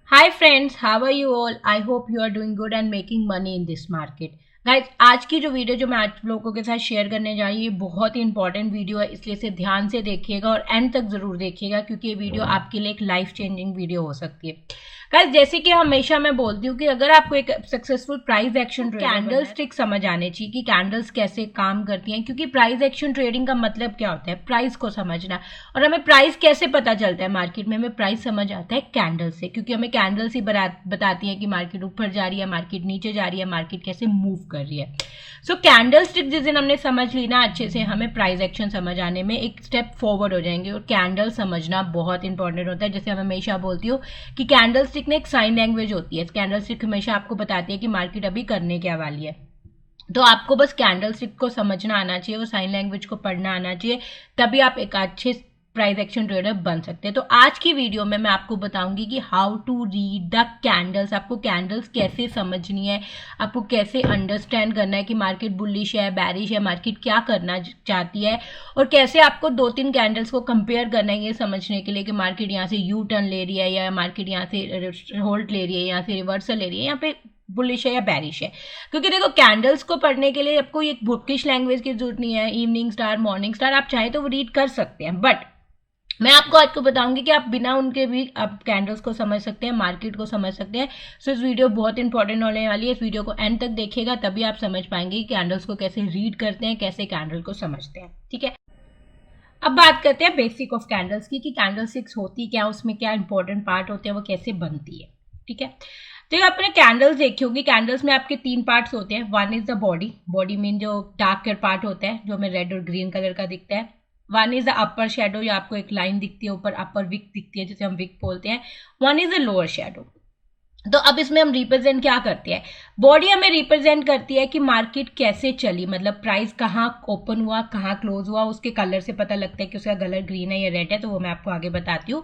Hi friends, how are you all? I hope you are doing good and making money in this market. Guys आज की जो video जो मैं आप लोगों के साथ शेयर करने जा रही हूँ ये बहुत ही इंपॉर्टेंट वीडियो है, इसलिए इसे ध्यान से देखिएगा और एंड तक जरूर देखिएगा क्योंकि ये वीडियो आपके लिए एक लाइफ चेंजिंग वीडियो हो सकती है। गाइज जैसे कि हमेशा मैं बोलती हूँ कि अगर आपको एक successful price action candle stick समझ आने चाहिए कि कैंडल्स कैसे काम करती हैं, क्योंकि प्राइस एक्शन ट्रेडिंग का मतलब क्या होता है, प्राइस को समझना। और हमें प्राइस कैसे पता चलता है मार्केट में, हमें प्राइस समझ आता है कैंडल से, क्योंकि हमें कैंडल्स ही बताती है कि मार्केट ऊपर जा रही है, मार्केट नीचे जा रही है, मार्केट कैसे मूव कर रही है। सो कैंडल स्टिक जिस दिन हमने समझ ली ना अच्छे से, हमें प्राइस एक्शन समझ आने में एक स्टेप फॉरवर्ड हो जाएंगे। और कैंडल समझना बहुत इंपॉर्टेंट होता है। जैसे मैं हमेशा बोलती हूँ कि कैंडल स्टिक ने एक साइन लैंग्वेज होती है। कैंडल स्टिक हमेशा आपको बताती है कि मार्केट अभी करने क्या वाली है। तो आपको बस कैंडल स्टिक को समझना आना चाहिए, वो साइन लैंग्वेज को पढ़ना आना चाहिए, तभी आप एक अच्छे प्राइस एक्शन ट्रेडर बन सकते हैं। तो आज की वीडियो में मैं आपको बताऊंगी कि how to read the candles, आपको कैंडल्स कैसे समझनी है, आपको कैसे अंडरस्टैंड करना है कि मार्केट बुलिश है, बैरिश है, मार्केट क्या करना चाहती है, और कैसे आपको 2-3 कैंडल्स को कंपेयर करना है ये समझने के लिए कि मार्केट यहाँ से यू टर्न ले रही है या मार्केट यहाँ से होल्ड ले रही है, यहाँ से रिवर्सल ले रही है, यहाँ पे बुलिश है या बैरिश है। क्योंकि देखो कैंडल्स को पढ़ने के लिए आपको एक बुकिश लैंग्वेज की जरूरत नहीं है। इवनिंग स्टार, मॉर्निंग स्टार आप चाहे तो वो रीड कर सकते हैं, बट मैं आपको आज को बताऊंगी कि आप बिना उनके भी आप कैंडल्स को समझ सकते हैं, मार्केट को समझ सकते हैं। सो इस वीडियो बहुत इंपॉर्टेंट होने वाली है। इस वीडियो को एंड तक देखिएगा तभी आप समझ पाएंगे कि कैंडल्स को कैसे रीड करते हैं, कैसे कैंडल को समझते हैं। ठीक है, अब बात करते हैं बेसिक ऑफ कैंडल्स की कि कैंडल स्टिक्स होती क्या, उसमें क्या इंपॉर्टेंट पार्ट होते हैं, वो कैसे बनती है। ठीक है, तो आपने कैंडल्स देखी होगी। कैंडल्स में आपके 3 पार्ट्स होते हैं। One is the body, body mean जो डार्क पार्ट होता है जो हमें रेड और ग्रीन कलर का दिखता है। One is the upper shadow, या आपको एक लाइन दिखती है ऊपर, अपर विक दिखती है जिसे हम विक बोलते हैं। One is the lower shadow. तो अब इसमें हम रिप्रेजेंट क्या करते हैं, बॉडी हमें रिप्रेजेंट करती है कि मार्केट कैसे चली, मतलब प्राइस कहाँ ओपन हुआ, कहाँ क्लोज हुआ, उसके कलर से पता लगता है कि उसका कलर ग्रीन है या रेड है, तो वो मैं आपको आगे बताती हूँ।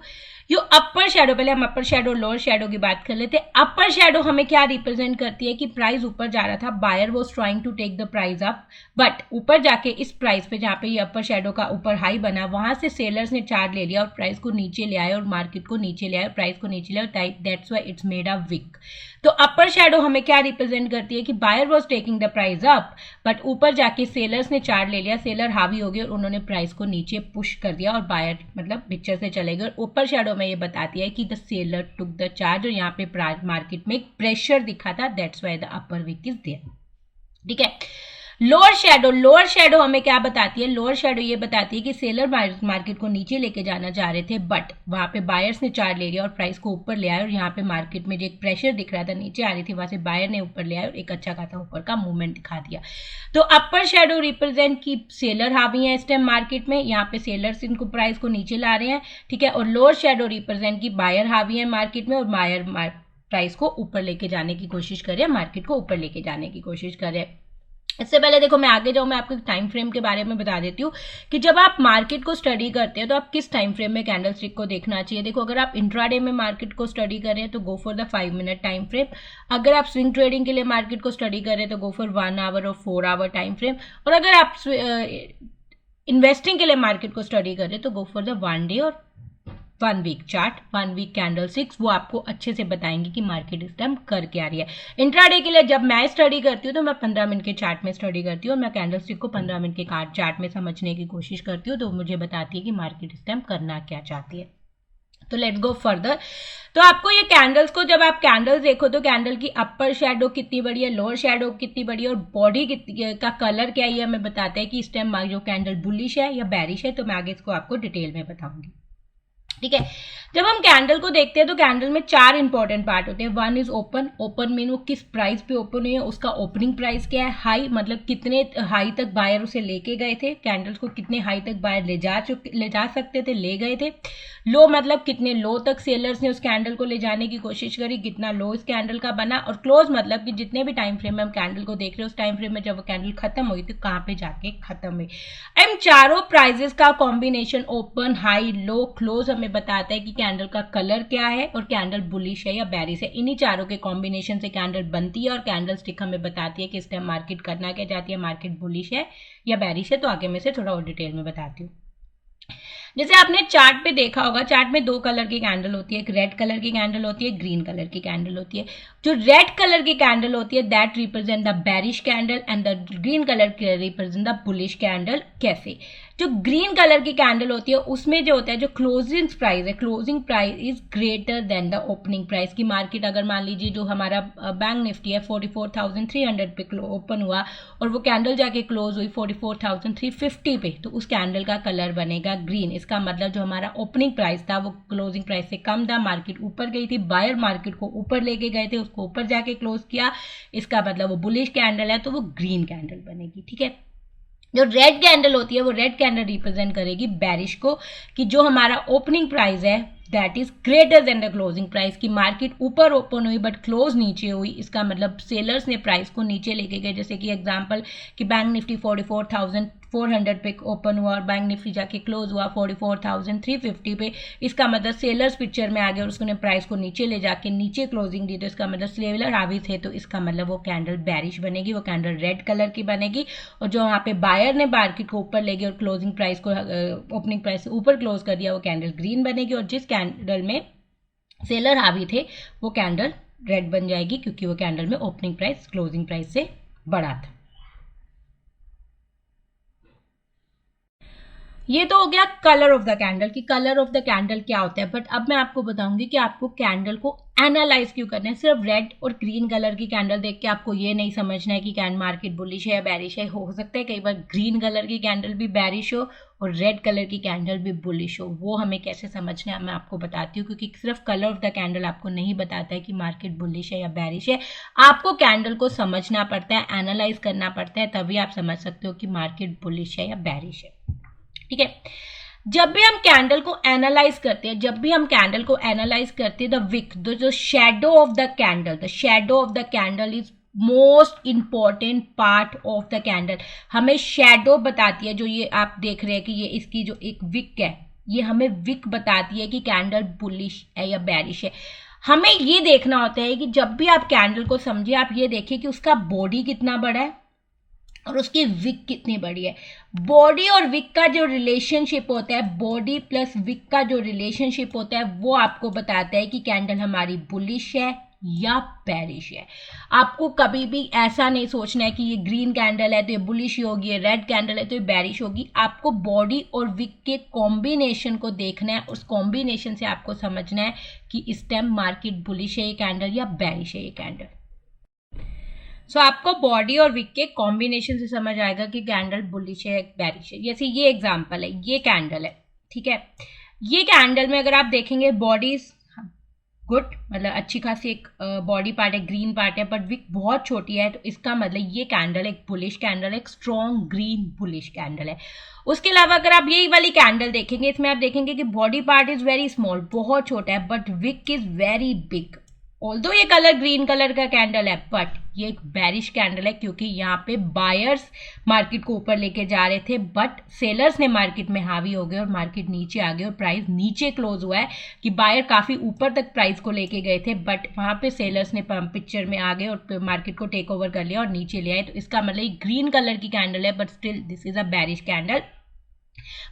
यो अपर शेडो, पहले हम अपर शेडो लोअर शेडो की बात कर लेते हैं। अपर शेडो हमें क्या रिप्रेजेंट करती है कि प्राइस ऊपर जा रहा था, buyer was trying to take the price up, but ऊपर जाके इस प्राइस पे जहाँ पे ये अपर शेडो का ऊपर हाई बना, वहां से सेलर्स ने चार्ज ले लिया और प्राइस को नीचे ले आए और मार्केट को नीचे ले आए, प्राइस को नीचे ले आए, that's why it's made a wick. तो अपर शेडो हमें क्या रिप्रेजेंट करती है कि buyer was taking the price up, but ऊपर जाके सेलर्स ने चार्ज ले लिया, सेलर हावी हो गए और उन्होंने प्राइस को नीचे पुश कर दिया और बायर मतलब पिक्चर से चले गए। ऊपर शेडो में ये बताती है कि the seller took the charge और यहाँ पे मार्केट में एक प्रेशर दिखा था, that's why the upper wick is there. ठीक है, लोअर शेडो, लोअर शेडो हमें क्या बताती है, लोअर शेडो ये बताती है कि सेलर मार्केट को नीचे लेके जाना चाह रहे थे, बट वहां पे बायर्स ने चार्ज ले लिया और प्राइस को ऊपर ले आया, और यहाँ पे मार्केट में जो एक प्रेशर दिख रहा था नीचे आ रही थी, वहां से बायर ने ऊपर ले आया और एक अच्छा खासा ऊपर का मूवमेंट दिखा दिया। तो अपर शेडो रिप्रेजेंट की सेलर हावी है इस टाइम मार्केट में, यहाँ पे सेलर्स इनको प्राइस को नीचे ला रहे हैं। ठीक है, और लोअर शेडो रिप्रेजेंट की बायर हावी है मार्केट में और बायर प्राइस को ऊपर लेके जाने की कोशिश कर रहे हैं, मार्केट को ऊपर लेके जाने की कोशिश कर रहे हैं। इससे पहले देखो मैं आगे जाऊं, मैं आपको टाइम फ्रेम के बारे में बता देती हूँ कि जब आप मार्केट को स्टडी करते हैं तो आप किस टाइम फ्रेम में कैंडल स्टिक को देखना चाहिए। देखो अगर आप इंट्राडे में मार्केट को स्टडी कर रहे हैं तो go for the 5 minute time frame. अगर आप स्विंग ट्रेडिंग के लिए मार्केट को स्टडी कर रहे हैं तो गो फॉर 1 आवर और 4 आवर टाइम फ्रेम। और अगर आप इन्वेस्टिंग के लिए मार्केट को स्टडी कर रहे हैं तो गो फॉर द 1 डे और 1 week chart, 1 week candlesticks, वो आपको अच्छे से बताएंगे कि मार्केट इस टाइम कर क्या रही है। इंट्राडे के लिए जब मैं स्टडी करती हूँ तो मैं 15 मिनट के चार्ट में स्टडी करती हूँ और मैं कैंडल स्टिक को 15 मिनट के चार्ट में समझने की कोशिश करती हूँ, तो मुझे बताती है कि मार्केट इस टाइम करना क्या चाहती है। तो लेट्स गो फर्दर। तो आपको ये कैंडल्स को, जब आप कैंडल्स देखो तो कैंडल की अपर शेडो कितनी बड़ी है, लोअर शेडो कितनी बड़ी है और बॉडी का कलर क्या है, ये हमें बताता है कि इस टाइम जो कैंडल बुलिश है या बैरिश है। तो मैं आगे इसको आपको डिटेल में बताऊंगी। ठीक है, जब हम कैंडल को देखते हैं तो कैंडल में 4 इंपॉर्टेंट पार्ट होते हैं। One is open, open mean वो किस प्राइस पे ओपन हुई है, उसका ओपनिंग प्राइस क्या है। हाई मतलब कितने हाई तक बायर उसे लेके गए थे, कैंडल्स को कितने हाई तक बायर ले जा सकते थे, ले गए थे। लो मतलब कितने लो तक सेलर्स ने उस कैंडल को ले जाने की कोशिश करी, कितना लो इस कैंडल का बना। और क्लोज मतलब कि जितने भी टाइम फ्रेम में हम कैंडल को देख रहे हैं उस टाइम फ्रेम में जब वो कैंडल खत्म हुई तो कहाँ पे जाके खत्म हुई। इन चारों प्राइजेस का कॉम्बिनेशन ओपन, हाई, लो, क्लोज हमें बताता है कि कैंडल का कलर क्या है और कैंडल बुलिश है या बैरिश है। इन्हीं चारों के कॉम्बिनेशन से कैंडल बनती है और कैंडल स्टिक हमें बताती है कि इस टाइम मार्केट करना क्या चाहती है, मार्केट बुलिश है या बैरिश है। तो आगे मैं से थोड़ा और डिटेल में बताती हूँ। जैसे आपने चार्ट पे देखा होगा, चार्ट में दो कलर की कैंडल होती है, एक रेड कलर की कैंडल होती है, ग्रीन कलर की कैंडल होती है। जो रेड कलर की कैंडल होती है that represent the bearish candle and the green colour represent the bullish candle. कैसे? जो ग्रीन कलर की कैंडल होती है उसमें जो होता है, जो क्लोजिंग प्राइस है, closing price is greater than the opening price की। मार्केट अगर मान लीजिए जो हमारा बैंक निफ्टी है 44,300 पे ओपन हुआ और वो कैंडल जाके क्लोज हुई 44,350 पे, तो उस कैंडल का कलर बनेगा ग्रीन। इसका मतलब जो हमारा ओपनिंग प्राइस था वो क्लोजिंग प्राइस से कम था, मार्केट ऊपर गई थी, बायर मार्केट को ऊपर लेके गए थे, उसको ऊपर जाके क्लोज किया, इसका मतलब वो बुलिश कैंडल है, तो वो ग्रीन कैंडल बनेगी। ठीक है। जो रेड कैंडल होती है वो रेड कैंडल रिप्रेजेंट करेगी बेरिश को, कि जो हमारा ओपनिंग प्राइस है that is greater than the closing price, की मार्केट ऊपर ओपन हुई बट क्लोज नीचे हुई, इसका मतलब सेलर्स ने प्राइस को नीचे लेके गए। जैसे कि एग्जांपल कि बैंक निफ्टी 44,400 पे ओपन हुआ और बैंक निफ्टी जाके क्लोज हुआ 44,350 पे, इसका मतलब सेलर्स पिक्चर में आ गए और उसने प्राइस को नीचे ले जाके नीचे क्लोजिंग दी, तो इसका मतलब सेलर हावी थे, तो इसका मतलब वो कैंडल बेरिश बनेगी, वो कैंडल रेड कलर की बनेगी। और जो वहाँ पे बायर ने मार्केट को ऊपर ले गए और क्लोजिंग प्राइस को ओपनिंग प्राइस से ऊपर क्लोज कर दिया, वो कैंडल ग्रीन बनेगी। और जिस कैंडल में सेलर हावी थे वो कैंडल रेड बन जाएगी, क्योंकि वो कैंडल में ओपनिंग प्राइस क्लोजिंग प्राइस से बड़ा था। ये तो हो गया कलर ऑफ द कैंडल, कि कलर ऑफ द कैंडल क्या होता है। बट अब मैं आपको बताऊंगी कि आपको कैंडल को एनालाइज क्यों करना है। सिर्फ रेड और ग्रीन कलर की कैंडल देख के आपको ये नहीं समझना है कि कैंड मार्केट बुलिश है या बैरिश है। हो सकता है कई बार ग्रीन कलर की कैंडल भी बैरिश हो और रेड कलर की कैंडल भी बुलिश हो, वो हमें कैसे समझना है मैं आपको बताती हूँ, क्योंकि सिर्फ कलर ऑफ द कैंडल आपको नहीं बताता है कि मार्केट बुलिश है या बैरिश है। आपको कैंडल को समझना पड़ता है, एनालाइज करना पड़ता है, तभी आप समझ सकते हो कि मार्केट बुलिश है या बैरिश है। ठीक है। जब भी हम कैंडल को एनालाइज करते हैं, द विक, जो shadow of the candle, the shadow of the candle is most important part of the candle. हमें शेडो बताती है, जो ये आप देख रहे हैं कि ये इसकी जो एक विक है, ये हमें विक बताती है कि कैंडल बुलिश है या बैरिश है। हमें ये देखना होता है कि जब भी आप कैंडल को समझिए, आप ये देखिए कि उसका बॉडी कितना बड़ा है और उसकी विक कितनी बड़ी है। बॉडी और विक का जो रिलेशनशिप होता है, बॉडी प्लस विक का जो रिलेशनशिप होता है, वो आपको बताता है कि कैंडल हमारी बुलिश है या बेरिश है। आपको कभी भी ऐसा नहीं सोचना है कि ये ग्रीन कैंडल है तो ये बुलिश ही होगी, ये रेड कैंडल है तो ये बेरिश होगी। आपको बॉडी और विक के कॉम्बिनेशन को देखना है, उस कॉम्बिनेशन से आपको समझना है कि इस टाइम मार्केट बुलिश है ये कैंडल या बेरिश है ये कैंडल। सो आपको बॉडी और विक के कॉम्बिनेशन से समझ आएगा कि कैंडल बुलिश है बेरिश है। जैसे ये एग्जांपल है, ये कैंडल है, ठीक है। ये कैंडल में अगर आप देखेंगे बॉडी गुड, मतलब अच्छी खासी एक बॉडी पार्ट है, ग्रीन पार्ट है, बट विक बहुत छोटी है, तो इसका मतलब ये कैंडल एक बुलिश कैंडल है, एक स्ट्रॉन्ग ग्रीन बुलिश कैंडल है। उसके अलावा अगर आप यही वाली कैंडल देखेंगे, इसमें आप देखेंगे कि body part is very small, बहुत छोटा है, but wick is very big. Although ये कलर ग्रीन कलर का कैंडल है, बट ये एक बेरिश कैंडल है, क्योंकि यहाँ पे बायर्स मार्केट को ऊपर लेके जा रहे थे, बट सेलर्स ने मार्केट में हावी हो गए और मार्केट नीचे आ गए और प्राइस नीचे क्लोज हुआ है। कि बायर काफी ऊपर तक प्राइस को लेके गए थे, बट वहां पे सेलर्स ने पिक्चर में आ गए और मार्केट को टेक ओवर कर लिया और नीचे ले आए। तो इसका मतलब ग्रीन कलर की कैंडल है, but still this is a bearish candle.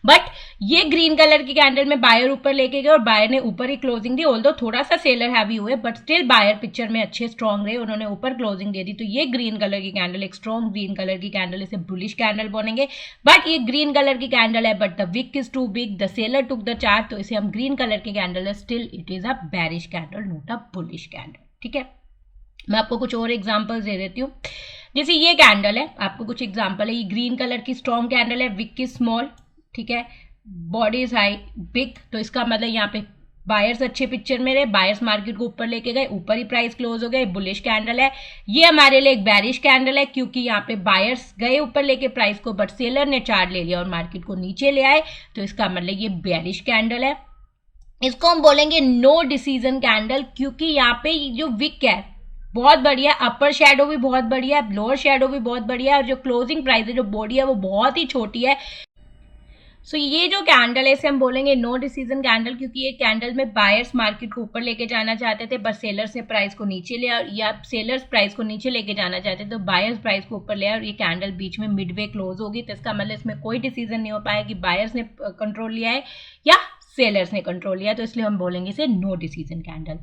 But ये ग्रीन कलर की कैंडल में बायर ऊपर लेके गए और बायर ने ऊपर ही क्लोजिंग दी। ऑल्दो थोड़ा सा सेलर हैवी हुए, बट स्टिल बायर पिक्चर में अच्छे स्ट्रॉन्ग रहे, उन्होंने ऊपर क्लोजिंग दे दी। तो ये ग्रीन कलर की कैंडल एक स्ट्रॉन्ग ग्रीन कलर की कैंडल, इसे बुलिश कैंडल बोलेंगे। बट ये ग्रीन कलर की कैंडल है, but the wick is too big, the seller took the chart, तो इसे हम ग्रीन कलर की कैंडल है, still it is a bearish candle, not a bullish candle. ठीक है। मैं आपको कुछ और एग्जांपल्स दे देती हूँ। जैसे ये कैंडल है, आपको कुछ एग्जांपल है। ये ग्रीन कलर की स्ट्रॉन्ग कैंडल है, विक इज स्मॉल, ठीक है, बॉडी इज हाई, बिग, तो इसका मतलब यहाँ पे बायर्स अच्छे पिक्चर में रहे, बायर्स मार्केट को ऊपर लेके गए, ऊपर ही प्राइस क्लोज हो गए, बुलिश कैंडल है। ये हमारे लिए एक बेरिश कैंडल है, क्योंकि यहाँ पे बायर्स गए ऊपर लेके प्राइस को, बट सेलर ने चार्ट ले लिया और मार्केट को नीचे ले आए, तो इसका मतलब ये बेरिश कैंडल है। इसको हम बोलेंगे नो डिसीजन कैंडल, क्योंकि यहाँ पे जो विक है बहुत बढ़िया, अपर शेडो भी बहुत बढ़िया है, लोअर शेडो भी बहुत बढ़िया है, और जो क्लोजिंग प्राइस है, जो बॉडी है, वो बहुत ही छोटी है। सो ये जो कैंडल है इसे हम बोलेंगे नो डिसीजन कैंडल, क्योंकि ये कैंडल में बायर्स मार्केट को ऊपर लेके जाना चाहते थे बट सेलर्स ने प्राइस को नीचे लिया, या सेलर्स प्राइस को नीचे लेके जाना चाहते थे तो बायर्स प्राइस को ऊपर लिया और ये कैंडल बीच में मिडवे क्लोज होगी। तो इसका मतलब इसमें कोई डिसीजन नहीं हो पाया कि बायर्स ने कंट्रोल लिया है या सेलर्स ने कंट्रोल लिया, तो इसलिए हम बोलेंगे इसे नो डिसीजन कैंडल।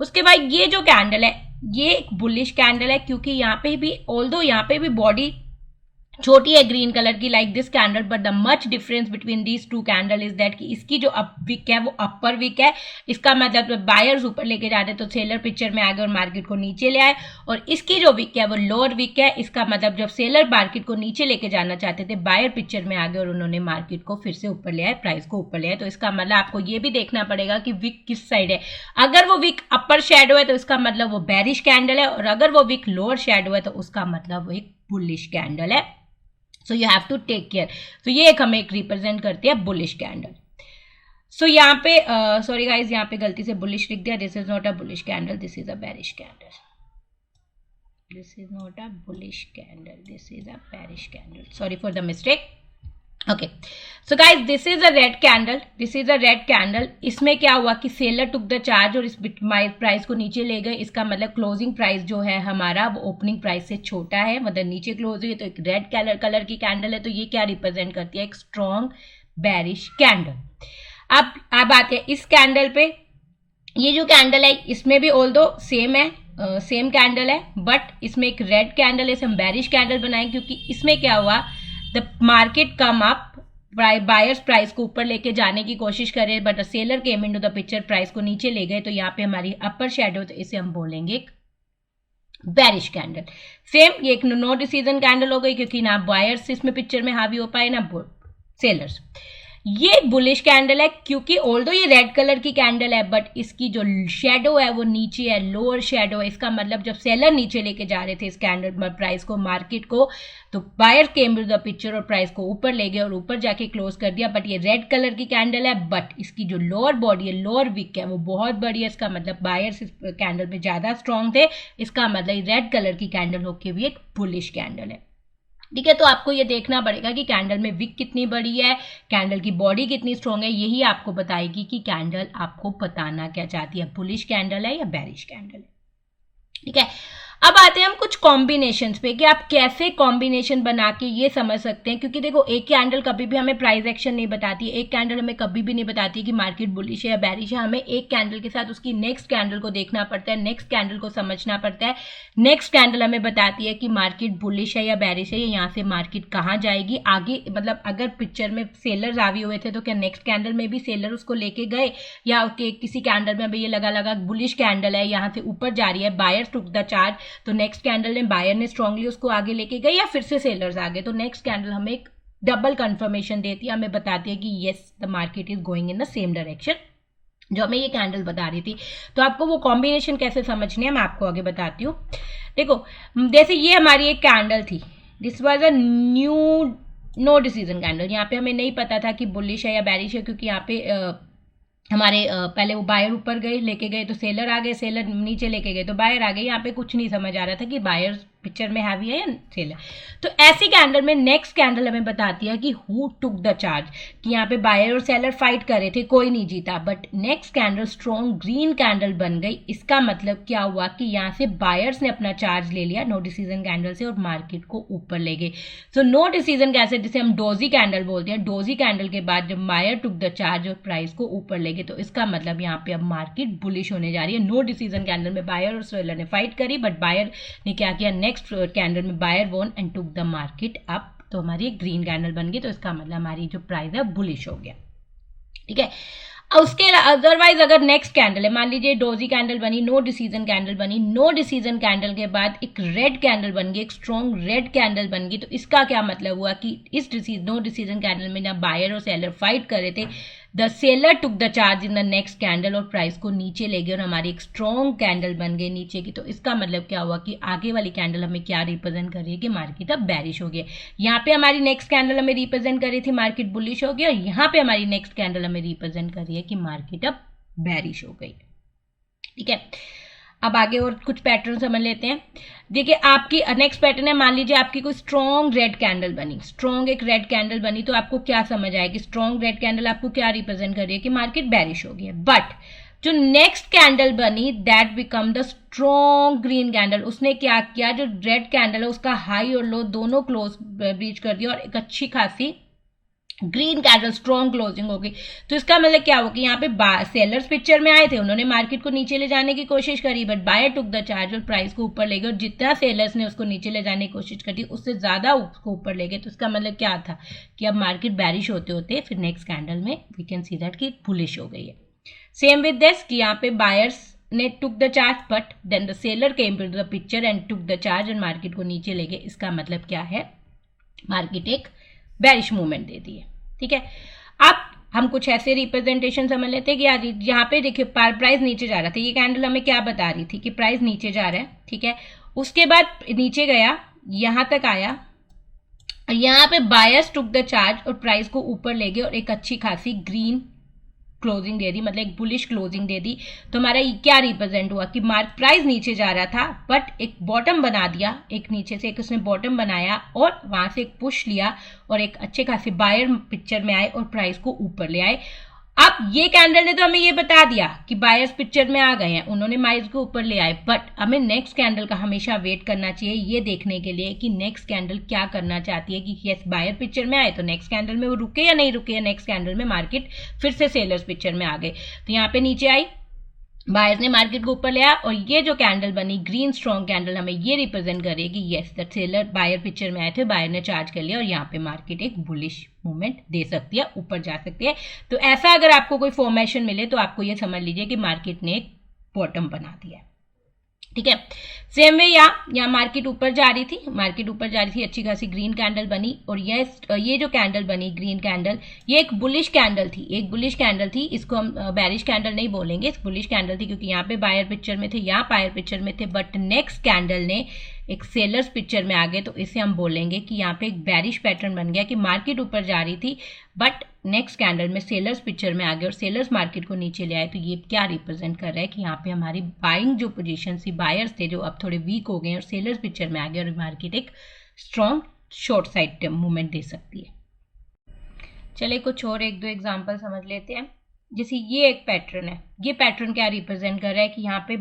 उसके बाद ये जो कैंडल है ये एक बुलिश कैंडल है, क्योंकि यहाँ पे भी ऑल्दो यहाँ पे भी बॉडी छोटी है ग्रीन कलर की like this candle, but the much difference between these two candle is that कि इसकी जो अप विक है वो अपर विक है। इसका मतलब बायर्स ऊपर लेके जाते हैं तो सेलर पिक्चर में आ गए और मार्केट को नीचे ले आए, और इसकी जो विक है वो लोअर विक है। इसका मतलब जब सेलर मार्केट को नीचे लेके जाना चाहते थे बायर पिक्चर में आ गए और उन्होंने मार्केट को फिर से ऊपर ले आए, प्राइस को ऊपर ले आए। तो इसका मतलब आपको ये भी देखना पड़ेगा कि विक किस साइड है। अगर वो विक अपर शेडो है तो इसका मतलब वो बेरिश कैंडल है, और अगर वो विक लोअर शेडो है तो उसका मतलब वो एक बुलिश कैंडल है। So you have to take care. तो ये एक हमें एक रिप्रेजेंट करती है बुलिश कैंडल। सो यहाँ पे सॉरी गाइज, यहाँ पे गलती से बुलिश लिख दिया। This is not a bullish candle, this is a bearish candle. This is not a bullish candle, this is a bearish candle. Sorry for the mistake. Okay, so guys this is a red candle, this is a red candle. इसमें क्या हुआ कि seller took the charge और इस price को नीचे ले गए। इसका मतलब क्लोजिंग प्राइस जो है हमारा वो ओपनिंग प्राइस से छोटा है, मतलब नीचे क्लोज हुई। तो एक रेड कलर की कैंडल है, तो ये क्या रिप्रेजेंट करती है, एक स्ट्रॉन्ग बेरिश कैंडल। अब आते हैं इस कैंडल पे। ये जो कैंडल है इसमें भी ऑल्दो सेम है, सेम कैंडल है, बट इसमें एक रेड कैंडल है, इसे हम बेरिश कैंडल बनाएं क्योंकि इसमें क्या हुआ, the market come up, buyers price को ऊपर लेके जाने की कोशिश करे but seller came into the picture, price को नीचे ले गए। तो यहाँ पे हमारी अपर शेडो, तो इसे हम बोलेंगे बेरिश कैंडल। सेम ये एक नो डिसीजन कैंडल हो गई क्योंकि ना बायर्स इसमें पिक्चर में हावी हो पाए ना सेलर्स। ये बुलिश कैंडल है क्योंकि ऑल्दो ये रेड कलर की कैंडल है बट इसकी जो शेडो है वो नीचे है, लोअर शेडो है। इसका मतलब जब सेलर नीचे लेके जा रहे थे इस कैंडल प्राइस को, मार्केट को, तो buyer came to the picture और प्राइस को ऊपर ले गए और ऊपर जाके क्लोज कर दिया। बट ये रेड कलर की कैंडल है बट इसकी जो लोअर बॉडी है, लोअर विक है, वो बहुत बड़ी है। इसका मतलब बायर्स इस कैंडल में ज्यादा स्ट्रॉन्ग थे। इसका मतलब रेड कलर की कैंडल होके भी एक बुलिश कैंडल है। ठीक है, तो आपको ये देखना पड़ेगा कि कैंडल में विक कितनी बड़ी है, कैंडल की बॉडी कितनी स्ट्रॉन्ग है, यही आपको बताएगी कि कैंडल आपको बताना क्या चाहती है, बुलिश कैंडल है या बेरिश कैंडल है। ठीक है, अब आते हैं हम कुछ कॉम्बिनेशंस पे कि आप कैसे कॉम्बिनेशन बना के ये समझ सकते हैं, क्योंकि देखो एक कैंडल कभी भी हमें प्राइस एक्शन नहीं बताती है, एक कैंडल हमें कभी भी नहीं बताती है कि मार्केट बुलिश है या बेरिश है। हमें एक कैंडल के साथ उसकी नेक्स्ट कैंडल को देखना पड़ता है, नेक्स्ट कैंडल को समझना पड़ता है। नेक्स्ट कैंडल हमें बताती है कि मार्केट बुलिश है या बेरिश है, यहाँ से मार्केट कहाँ जाएगी आगे। मतलब अगर पिक्चर में सेलर्स आए हुए थे तो क्या नेक्स्ट कैंडल में भी सेलर उसको लेके गए, या किसी कैंडल में ये लगा बुलिश कैंडल है, यहाँ से ऊपर जा रही है, बायर्स टुक द चार्ज, तो नेक्स्ट कैंडल ने बायर ने स्ट्रांगली उसको आगे लेके गए या फिर से सेलर्स आ गए। तो नेक्स्ट कैंडल हमें एक डबल कंफर्मेशन देती है, हमें बताती है कि yes the market is going in the same direction जो हमें ये कैंडल बता रही थी। तो आपको वो कॉम्बिनेशन कैसे समझनी है मैं आपको आगे बताती हूँ। देखो जैसे ये हमारी एक कैंडल थी, this was a no decision candle. यहाँ पे हमें नहीं पता था कि बुलिश है या बेरिश है, क्योंकि यहाँ पे हमारे पहले वो बायर ऊपर गए लेके गए तो सेलर आ गए, सेलर नीचे लेके गए तो बायर आ गए। यहाँ पे कुछ नहीं समझ आ रहा था कि बायर पिक्चर में हैवी है या सेलर। तो ऐसी कैंडल में नेक्स्ट कैंडल हमें बताती है कि हु टुक द चार्ज, कि यहाँ पे बायर और सेलर फाइट कर रहे थे, कोई नहीं जीता, but next candle strong green candle बन गई। इसका मतलब क्या हुआ कि यहाँ से बायर्स ने अपना चार्ज ले लिया नो डिसीजन कैंडल से और मार्केट को ऊपर ले गए। सो नो डिसीजन कैसे, जिसे हम डोजी कैंडल बोलते हैं, डोजी कैंडल के बाद जब बायर टुक द चार्ज और प्राइस को ऊपर ले गए तो इसका मतलब यहाँ पे अब मार्केट बुलिश होने जा रही है। नो डिसीजन कैंडल में बायर और सेलर ने फाइट करी बट बायर ने क्या किया, नेक्स्ट कैंडल में buyer won and took the market up, तो हमारी एक ग्रीन कैंडल बन गई। तो इसका मतलब हमारी जो प्राइस है बुलिश हो गया। ठीक है, उसके अदरवाइज अगर नेक्स्ट कैंडल है, मान लीजिए डोजी कैंडल बनी, नो डिसीजन कैंडल बनी, नो डिसीजन कैंडल के बाद एक रेड कैंडल बन गई, एक स्ट्रॉन्ग रेड कैंडल बन गई, तो इसका क्या मतलब हुआ कि इस नो डिसीजन कैंडल में ना बायर और सेलर फाइट कर रहे थे, the seller took the charge in the next candle और प्राइस को नीचे ले गए और हमारी एक स्ट्रॉन्ग कैंडल बन गई नीचे की। तो इसका मतलब क्या हुआ कि आगे वाली कैंडल हमें क्या रिप्रेजेंट कर रही है कि मार्केट अब बेरिश हो गया। यहाँ पे हमारी नेक्स्ट कैंडल हमें रिप्रेजेंट कर रही थी मार्केट बुलिश हो गया, और यहाँ पे हमारी नेक्स्ट कैंडल हमें रिप्रेजेंट कर रही है कि मार्केट अब बेरिश हो गई। ठीक है, अब आगे और कुछ पैटर्न समझ लेते हैं। देखिए आपकी नेक्स्ट पैटर्न है, मान लीजिए आपकी कोई स्ट्रॉन्ग रेड कैंडल बनी, स्ट्रॉन्ग एक रेड कैंडल बनी, तो आपको क्या समझ आया कि स्ट्रॉन्ग रेड कैंडल आपको क्या रिप्रेजेंट कर रही है कि मार्केट बेरिश हो गई है। बट जो नेक्स्ट कैंडल बनी that become the strong green candle, उसने क्या किया, जो रेड कैंडल है उसका हाई और लो दोनों क्लोज ब्रीच कर दिया और एक अच्छी खासी ग्रीन कैंडल स्ट्रॉन्ग क्लोजिंग होगी। तो इसका मतलब क्या होगा कि यहाँ पे सेलर्स पिक्चर में आए थे, उन्होंने मार्केट को नीचे ले जाने की कोशिश करी, but buyer took the charge और प्राइस को ऊपर ले गए, और जितना सेलर्स ने उसको नीचे ले जाने की कोशिश करी उससे ज्यादा उसको ऊपर ले गए। तो इसका मतलब क्या था कि अब मार्केट बैरिश होते होते फिर नेक्स्ट कैंडल में वी कैन सी दैट कि बुलिश हो गई है। सेम विद दिस कि यहाँ पे बायर्स ने took the charge but then the seller came to the picture and took the charge and market को नीचे ले गए। इसका मतलब क्या है, मार्केट एक बेरिश मूवमेंट दे दी है। ठीक है, अब हम कुछ ऐसे रिप्रेजेंटेशन समझ लेते हैं कि यार यहाँ पे देखिए प्राइस नीचे जा रहा था, ये कैंडल हमें क्या बता रही थी कि प्राइस नीचे जा रहा है। ठीक है, उसके बाद नीचे गया, यहां तक आया, यहाँ पे बायर्स टुक द चार्ज और प्राइस को ऊपर ले गए और एक अच्छी खासी ग्रीन क्लोजिंग दे दी, मतलब एक बुलिश क्लोजिंग दे दी। तो हमारा क्या रिप्रेजेंट हुआ कि प्राइस नीचे जा रहा था बट एक बॉटम बना दिया, एक नीचे से एक उसने बॉटम बनाया और वहां से एक पुश लिया और एक अच्छे खासे बायर पिक्चर में आए और प्राइस को ऊपर ले आए। अब ये कैंडल ने तो हमें ये बता दिया कि बायर्स पिक्चर में आ गए हैं, उन्होंने माइज को ऊपर ले आए, बट हमें नेक्स्ट कैंडल का हमेशा वेट करना चाहिए ये देखने के लिए कि नेक्स्ट कैंडल क्या करना चाहती है कि यस बायर पिक्चर में आए तो नेक्स्ट कैंडल में वो रुके या नहीं रुके, या नेक्स्ट कैंडल में मार्केट फिर से सेलर्स पिक्चर में आ गए। तो यहाँ पे नीचे आई, बायर्स ने मार्केट को ऊपर लिया और ये जो कैंडल बनी ग्रीन स्ट्रॉन्ग कैंडल हमें ये रिप्रेजेंट करेगी yes that seller buyer picture में आए थे, बायर ने चार्ज कर लिया और यहाँ पे मार्केट एक बुलिश मूवमेंट दे सकती है, ऊपर जा सकती है। तो ऐसा अगर आपको कोई फॉर्मेशन मिले तो आपको ये समझ लीजिए कि मार्केट ने एक बॉटम बना दिया है। ठीक है, सेम वे यहाँ मार्केट ऊपर जा रही थी, मार्केट ऊपर जा रही थी, अच्छी खासी ग्रीन कैंडल बनी और ये जो कैंडल बनी ग्रीन कैंडल ये एक बुलिश कैंडल थी, एक बुलिश कैंडल थी, इसको हम बैरिश कैंडल नहीं बोलेंगे, बुलिश कैंडल थी क्योंकि यहाँ पे बायर पिक्चर में थे, यहाँ बायर पिक्चर में थे, बट नेक्स्ट कैंडल ने एक सेलर्स पिक्चर में आ गए तो इसे हम बोलेंगे कि यहाँ पे एक बैरिश पैटर्न बन गया कि मार्केट ऊपर जा रही थी बट नेक्स्ट कैंडल में सेलर्स पिक्चर में आ गए और सेलर्स मार्केट को नीचे ले आए। तो ये क्या रिप्रेजेंट कर रहा है कि यहाँ पे हमारी बाइंग जो पोजीशन थी, बायर्स थे जो अब थोड़े वीक हो गए और सेलर्स पिक्चर में आ गए और मार्केट एक स्ट्रॉन्ग शॉर्ट साइड मूवमेंट दे सकती है। चलिए कुछ और एक दो एग्जाम्पल समझ लेते हैं। जैसे ये एक पैटर्न है, ये पैटर्न क्या रिप्रेजेंट कर रहा है कि यहाँ पे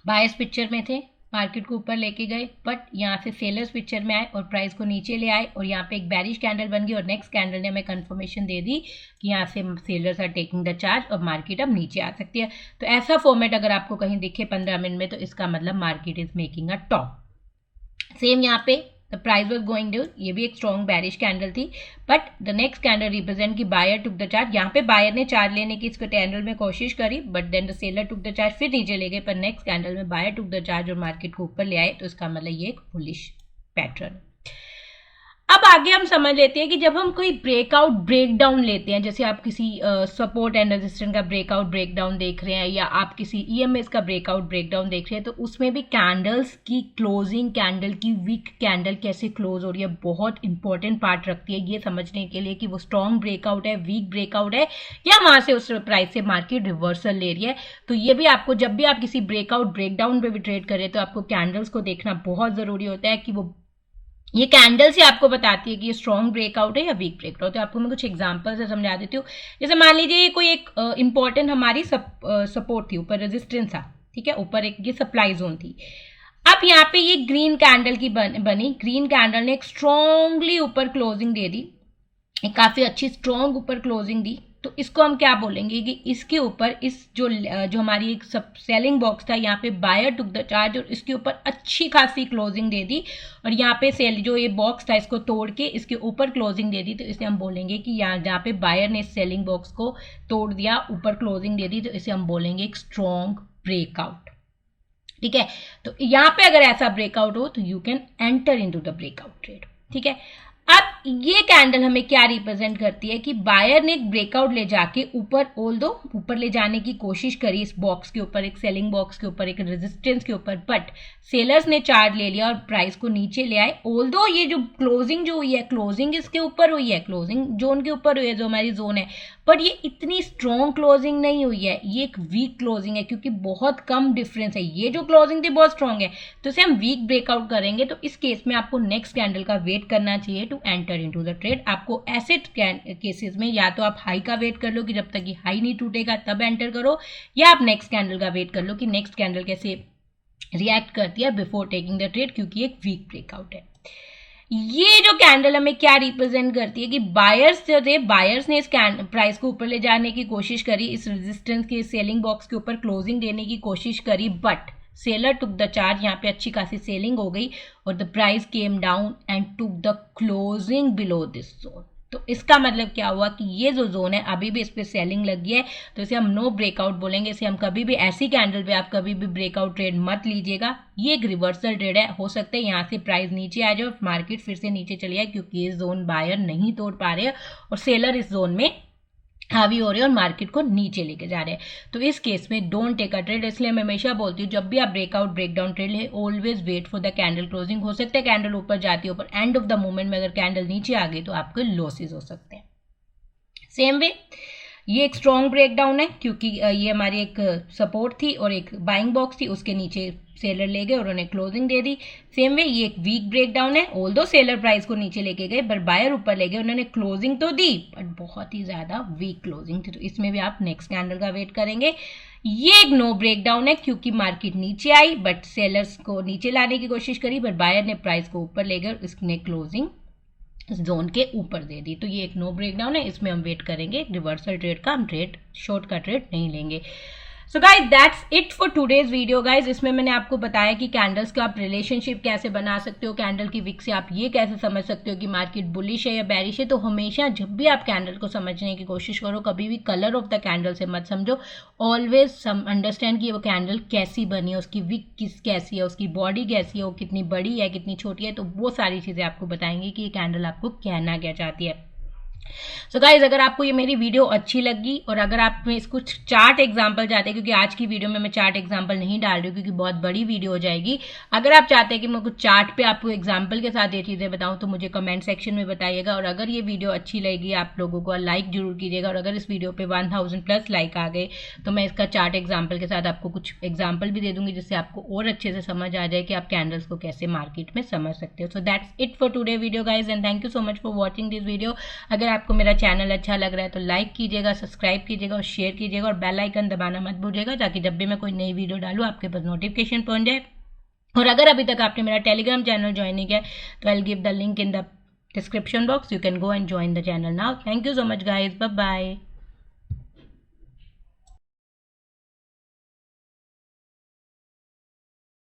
बायर्स पिक्चर में थे, मार्केट को ऊपर लेके गए बट यहाँ से सेलर्स पिक्चर में आए और प्राइस को नीचे ले आए और यहाँ पे एक बैरिश कैंडल बन गई और नेक्स्ट कैंडल ने हमें कंफर्मेशन दे दी कि यहाँ से sellers are taking the charge और मार्केट अब नीचे आ सकती है। तो ऐसा फॉर्मेट अगर आपको कहीं दिखे 15 मिनट में तो इसका मतलब market is making a top. Same यहाँ पे the price was going down, ये भी एक स्ट्रॉन्ग बैरिश कैंडल थी but the next candle represent की बायर टुक द चार्ज, यहाँ पे बायर ने चार्ज लेने की इसको कैंडल में कोशिश करी but then the seller took the charge, फिर नीचे ले गए पर नेक्स्ट कैंडल में बायर टुक द चार्ज और मार्केट को ऊपर ले आए। तो इसका मतलब ये एक बुलिश पैटर्न। अब आगे हम समझ लेते हैं कि जब हम कोई ब्रेकआउट ब्रेकडाउन लेते हैं, जैसे आप किसी सपोर्ट एंड रेजिस्टेंस का ब्रेकआउट ब्रेकडाउन देख रहे हैं या आप किसी ईएमएस का ब्रेकआउट ब्रेकडाउन देख रहे हैं, तो उसमें भी कैंडल्स की क्लोजिंग, कैंडल की वीक कैंडल कैसे क्लोज हो रही है बहुत इंपॉर्टेंट पार्ट रखती है ये समझने के लिए कि वो स्ट्रॉन्ग ब्रेकआउट है, वीक ब्रेकआउट है या वहां से उस प्राइस से मार्केट रिवर्सल ले रही है। तो ये भी आपको जब भी आप किसी ब्रेकआउट ब्रेकडाउन पे भी ट्रेड करें तो आपको कैंडल्स को देखना बहुत जरूरी होता है कि वो ये कैंडल से आपको बताती है कि ये स्ट्रॉन्ग ब्रेकआउट है या वीक ब्रेकआउट है। आपको मैं कुछ एग्जांपल से समझा देती हूँ। जैसे मान लीजिए ये कोई एक इंपॉर्टेंट हमारी सपोर्ट थी, ऊपर रेजिस्टेंस था, ठीक है, ऊपर एक ये सप्लाई जोन थी। अब यहाँ पे ये ग्रीन कैंडल की बनी, ग्रीन कैंडल ने एक स्ट्रॉन्गली ऊपर क्लोजिंग दे दी, एक काफी अच्छी स्ट्रॉन्ग ऊपर क्लोजिंग दी। तो इसको हम क्या बोलेंगे कि इसके ऊपर इस जो हमारी एक सब सेलिंग बॉक्स था यहाँ पे बायर टुक द चार्ज और इसके ऊपर अच्छी खासी क्लोजिंग दे दी और यहाँ पे सेल जो ये बॉक्स था इसको तोड़ के इसके ऊपर क्लोजिंग दे दी। तो इसे हम बोलेंगे कि जहाँ पे बायर ने इस सेलिंग बॉक्स को तोड़ दिया, ऊपर क्लोजिंग दे दी, तो इसे हम बोलेंगे एक स्ट्रॉन्ग ब्रेकआउट। ठीक है, तो यहाँ पे अगर ऐसा ब्रेकआउट हो तो you can enter into the breakout trade. ठीक है, अब ये कैंडल हमें क्या रिप्रेजेंट करती है कि बायर ने एक ब्रेकआउट ले जाके ऊपर ऊपर ले जाने की कोशिश करी इस बॉक्स के ऊपर, एक सेलिंग बॉक्स के ऊपर, एक रेजिस्टेंस के ऊपर, बट सेलर्स ने चार्ज ले लिया और प्राइस को नीचे ले आए। ये जो क्लोजिंग जो हुई है, क्लोजिंग इसके ऊपर हुई है, क्लोजिंग जोन के ऊपर हुई है जो हमारी जोन है, बट ये इतनी स्ट्रॉन्ग क्लोजिंग नहीं हुई है, ये एक वीक क्लोजिंग है क्योंकि बहुत कम डिफरेंस है। ये जो क्लोजिंग थी बहुत स्ट्रॉन्ग है, तो इसे हम वीक ब्रेकआउट करेंगे। तो इस केस में आपको नेक्स्ट कैंडल का वेट करना चाहिए to enter into the trade. आपको ऐसे केसेस में या तो आप हाई का वेट कर लो कि जब तक ये हाई नहीं टूटेगा तब एंटर करो, या आप नेक्स्ट कैंडल का वेट कर लो कि नेक्स्ट कैंडल कैसे रिएक्ट करती है बिफोर टेकिंग द ट्रेड, क्योंकि एक वीक ब्रेकआउट है। ये जो कैंडल हमें क्या रिप्रेजेंट करती है कि बायर्स जो थे, बायर्स ने इस प्राइस को ऊपर ले जाने की कोशिश करी, इस रेजिस्टेंस के सेलिंग बॉक्स के ऊपर क्लोजिंग देने की कोशिश करी, but seller took the charge. यहाँ पे अच्छी खासी सेलिंग हो गई और the price came down and took the closing below this zone. तो इसका मतलब क्या हुआ कि ये जो जोन है अभी भी इस पे सेलिंग लगी है, तो इसे हम नो ब्रेकआउट बोलेंगे। इसे हम कभी भी ऐसी कैंडल पे आप कभी भी ब्रेकआउट ट्रेड मत लीजिएगा। ये एक रिवर्सल ट्रेड है, हो सकता है यहाँ से प्राइस नीचे आ जाए और मार्केट फिर से नीचे चली जाए, क्योंकि ये जोन बायर नहीं तोड़ पा रहे हैं और सेलर इस जोन में हावी हो रहे हैं और मार्केट को नीचे लेके जा रहे हैं। तो इस केस में डोंट टेक अ ट्रेड। इसलिए मैं हमेशा बोलती हूँ जब भी आप ब्रेकआउट ब्रेकडाउन ट्रेड ले, always wait for the candle closing. हो सकता है कैंडल ऊपर जाती है, ऊपर एंड ऑफ द मूवमेंट में अगर कैंडल नीचे आ गई तो आपके लॉसेज हो सकते हैं। सेम वे ये एक स्ट्रॉन्ग ब्रेकडाउन है क्योंकि ये हमारी एक सपोर्ट थी और एक बाइंग बॉक्स थी, उसके नीचे सेलर ले गए और उन्हें क्लोजिंग दे दी। सेम वे ये एक वीक ब्रेकडाउन है, ऑल्दो सेलर प्राइस को नीचे लेके गए पर बायर ऊपर ले गए, उन्होंने क्लोजिंग तो दी बट बहुत ही ज्यादा वीक क्लोजिंग थी। तो इसमें भी आप नेक्स्ट कैंडल का वेट करेंगे। ये एक नो ब्रेकडाउन है क्योंकि मार्केट नीचे आई बट सेलर्स को नीचे लाने की कोशिश करी, बट बायर ने प्राइस को ऊपर ले गए, इसने क्लोजिंग जोन के ऊपर दे दी। तो ये एक नो ब्रेकडाउन है, इसमें हम वेट करेंगे रिवर्सल ट्रेड का, हम ट्रेड शॉर्ट का ट्रेड नहीं लेंगे। So guys that's it for today's video guys. इसमें मैंने आपको बताया कि कैंडल्स का आप रिलेशनशिप कैसे बना सकते हो, कैंडल की विक से आप ये कैसे समझ सकते हो कि मार्केट बुलिश है या बेरिश है। तो हमेशा जब भी आप कैंडल को समझने की कोशिश करो, कभी भी कलर ऑफ द कैंडल से मत समझो, ऑलवेज अंडरस्टैंड कि वो कैंडल कैसी बनी है, उसकी विक कैसी है, उसकी बॉडी कैसी है, वो कितनी बड़ी है कितनी छोटी है। तो वो सारी चीज़ें आपको बताएंगी कि ये कैंडल आपको कहना क्या चाहती है। सो गाइज अगर आपको ये मेरी वीडियो अच्छी लगी और अगर आप में कुछ चार्ट एग्जांपल चाहते हैं, क्योंकि आज की वीडियो में मैं चार्ट एग्जांपल नहीं डाल रही हूँ क्योंकि बहुत बड़ी वीडियो हो जाएगी, अगर आप चाहते हैं कि मैं कुछ चार्ट पे आपको एग्जांपल के साथ ये चीज़ें बताऊँ तो मुझे कमेंट सेक्शन में बताइएगा। और अगर ये वीडियो अच्छी लगी आप लोगों को लाइक जरूर कीजिएगा, और अगर इस वीडियो पर 1000+ लाइक आ गए तो मैं इसका चार्ट एग्जाम्पल के साथ आपको कुछ एग्जाम्पल भी दे दूंगी जिससे आपको और अच्छे से समझ आ जाए कि आप कैंडल्स को कैसे मार्केट में समझ सकते हो। So that's it for today video guys and thank you so much for watching this video. अगर आपको मेरा चैनल अच्छा लग रहा है तो लाइक कीजिएगा, सब्सक्राइब कीजिएगा और शेयर कीजिएगा और बेल आइकन दबाना मत भूलिएगा ताकि जब भी मैं कोई नई वीडियो डालूं आपके पास नोटिफिकेशन पहुंच जाए। और अगर अभी तक आपने मेरा टेलीग्राम चैनल ज्वाइन नहीं किया तो I will give the link in the description box, you can go and join the channel now. Thank you so much guys, bye bye.